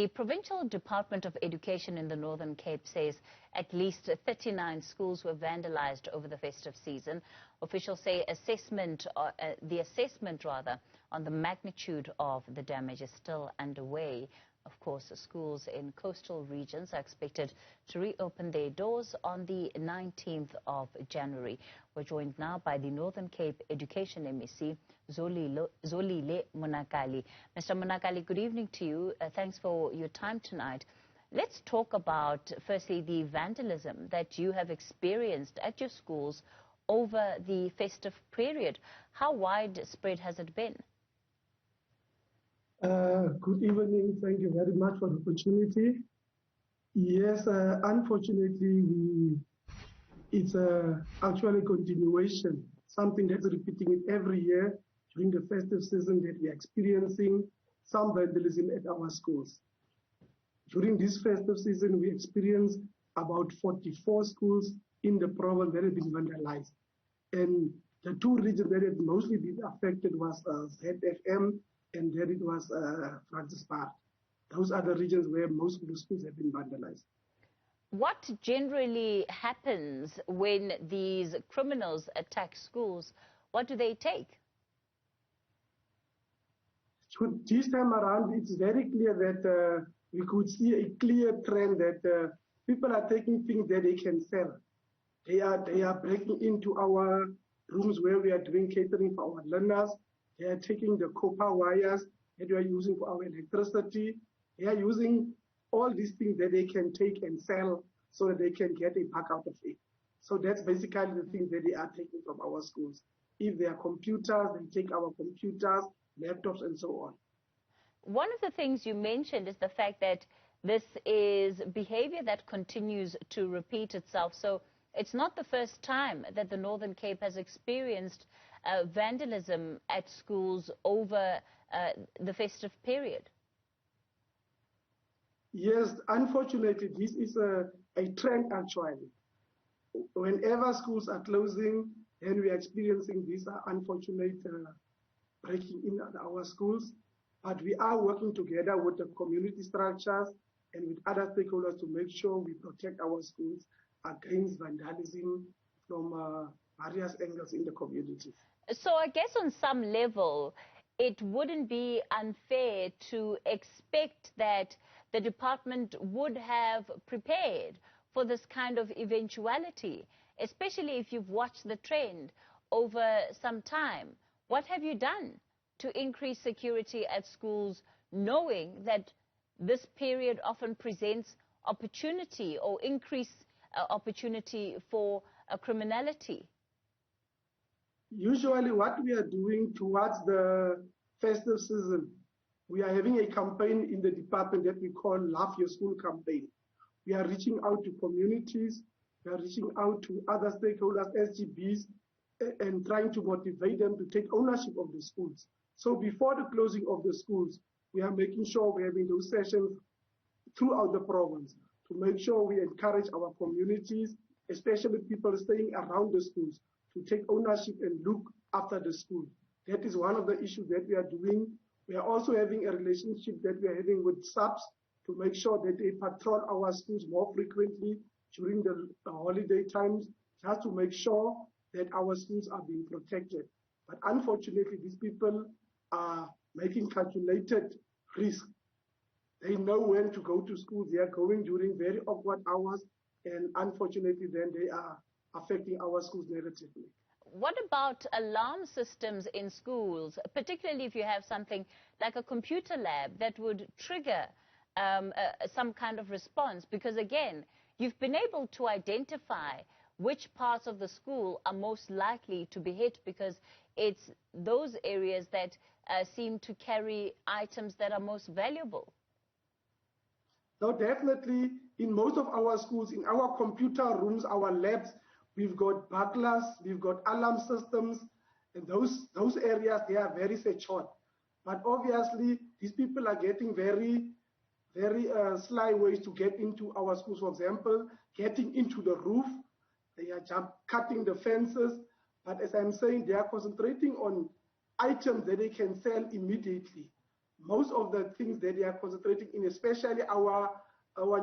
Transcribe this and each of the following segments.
The Provincial Department of Education in the Northern Cape says at least 39 schools were vandalized over the festive season. Officials say the assessment on the magnitude of the damage is still underway. Of course, the schools in coastal regions are expected to reopen their doors on the 19th of January. We're joined now by the Northern Cape Education MEC, Zolile Monakali. Mr. Monakali, good evening to you. Thanks for your time tonight. Let's talk about, firstly, the vandalism that you have experienced at your schools over the festive period. How widespread has it been? Good evening. Thank you very much for the opportunity. Yes, unfortunately, it's actually a continuation, something that's repeating it every year during the festive season that we're experiencing some vandalism at our schools. During this festive season, we experienced about 44 schools in the province that have been vandalized. And the two regions that have mostly been affected was ZFM and then it was Francis Park. Those are the regions where most of the schools have been vandalized. What generally happens when these criminals attack schools? What do they take? So this time around, it's very clear that we could see a clear trend that people are taking things that they can sell. They are breaking into our rooms where we are doing catering for our learners. They are taking the copper wires that we are using for our electricity. They are using all these things that they can take and sell so that they can get a buck out of it. So that's basically the things that they are taking from our schools. If they are computers, they take our computers, laptops, and so on. One of the things you mentioned is the fact that this is behavior that continues to repeat itself. So it's not the first time that the Northern Cape has experienced vandalism at schools over the festive period. Yes, unfortunately, this is a trend actually. Whenever schools are closing, then we are experiencing this unfortunate breaking in at our schools. But we are working together with the community structures and with other stakeholders to make sure we protect our schools against vandalism from various angles in the community. So I guess on some level, it wouldn't be unfair to expect that the department would have prepared for this kind of eventuality, especially if you've watched the trend over some time. What have you done to increase security at schools, knowing that this period often presents opportunity or increased opportunity for criminality? Usually what we are doing towards the festive season, we are having a campaign in the department that we call Love Your School campaign. We are reaching out to communities, we are reaching out to other stakeholders, SGBs, and trying to motivate them to take ownership of the schools. So before the closing of the schools, we are making sure we're having those sessions throughout the province to make sure we encourage our communities, especially people staying around the schools, to take ownership and look after the school. That is one of the issues that we are doing. We are also having a relationship that we are having with subs to make sure that they patrol our schools more frequently during the holiday times, just to make sure that our schools are being protected. But unfortunately, these people are making calculated risk. They know when to go to school. They are going during very awkward hours, and unfortunately, then they are affecting our schools negatively. What about alarm systems in schools, particularly if you have something like a computer lab that would trigger some kind of response? Because again, you've been able to identify which parts of the school are most likely to be hit because it's those areas that seem to carry items that are most valuable. So definitely, in most of our schools, in our computer rooms, our labs, we've got burglars, we've got alarm systems, and those areas, they are very secured. But obviously, these people are getting very sly ways to get into our schools. For example, getting into the roof, they are cutting the fences. But as I'm saying, they are concentrating on items that they can sell immediately. most of the things that they are concentrating in, especially our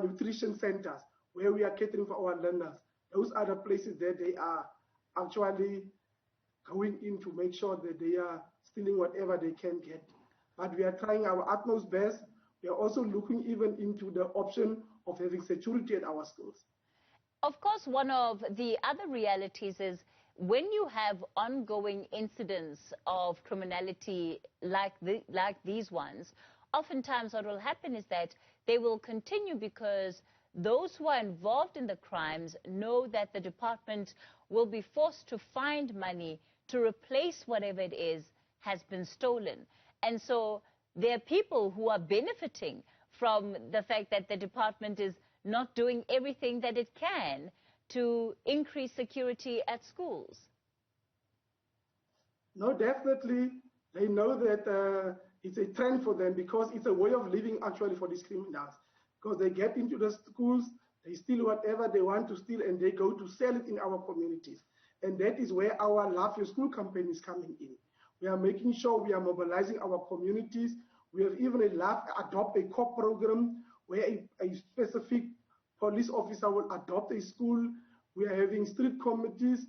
nutrition centers, where we are catering for our learners. Those are the places that they are actually going in to make sure that they are stealing whatever they can get. But we are trying our utmost best. We are also looking even into the option of having security at our schools. Of course, one of the other realities is when you have ongoing incidents of criminality like these ones, oftentimes what will happen is that they will continue because those who are involved in the crimes know that the department will be forced to find money to replace whatever it is has been stolen. And so there are people who are benefiting from the fact that the department is not doing everything that it can to increase security at schools. No, definitely. They know that it's a trend for them because it's a way of living actually for these criminals. Because they get into the schools, they steal whatever they want to steal, and they go to sell it in our communities. And that is where our Love Your School campaign is coming in. We are making sure we are mobilizing our communities. We have even adopt a co-op program where a specific police officer will adopt a school. We are having street committees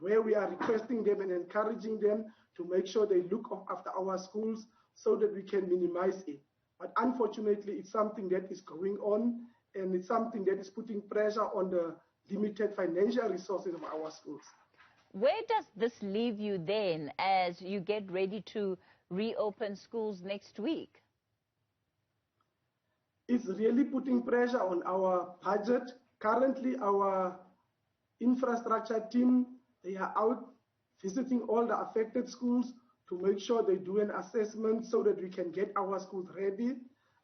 where we are requesting them and encouraging them to make sure they look after our schools so that we can minimize it. But unfortunately, it's something that is going on, and it's something that is putting pressure on the limited financial resources of our schools. Where does this leave you then as you get ready to reopen schools next week? It's really putting pressure on our budget. Currently, our infrastructure team, they are out visiting all the affected schools to make sure they do an assessment so that we can get our schools ready.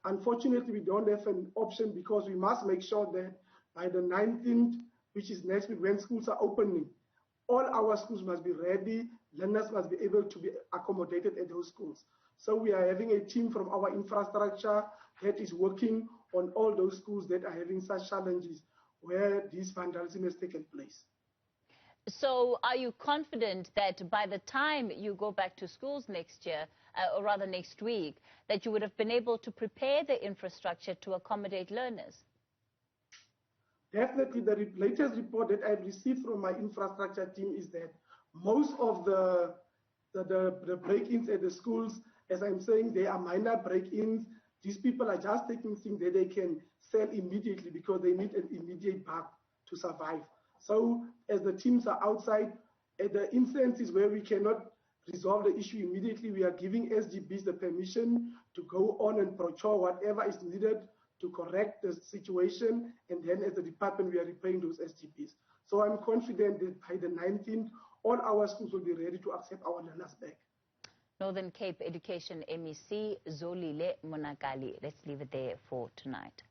Unfortunately, we don't have an option because we must make sure that by the 19th, which is next week when schools are opening, all our schools must be ready. Learners must be able to be accommodated at those schools. So we are having a team from our infrastructure that is working on all those schools that are having such challenges where this vandalism has taken place. So are you confident that by the time you go back to schools next year, or rather next week, that you would have been able to prepare the infrastructure to accommodate learners? Definitely, the latest report that I've received from my infrastructure team is that most of the break-ins at the schools, as I'm saying, they are minor break-ins. These people are just taking things that they can sell immediately because they need an immediate buck to survive. So as the teams are outside, at the instances where we cannot resolve the issue immediately, we are giving SGBs the permission to go on and procure whatever is needed to correct the situation, and then as the department, we are repaying those SGBs. So I'm confident that by the 19th, all our schools will be ready to accept our learners back. Northern Cape Education MEC Zolile Monakali. Let's leave it there for tonight.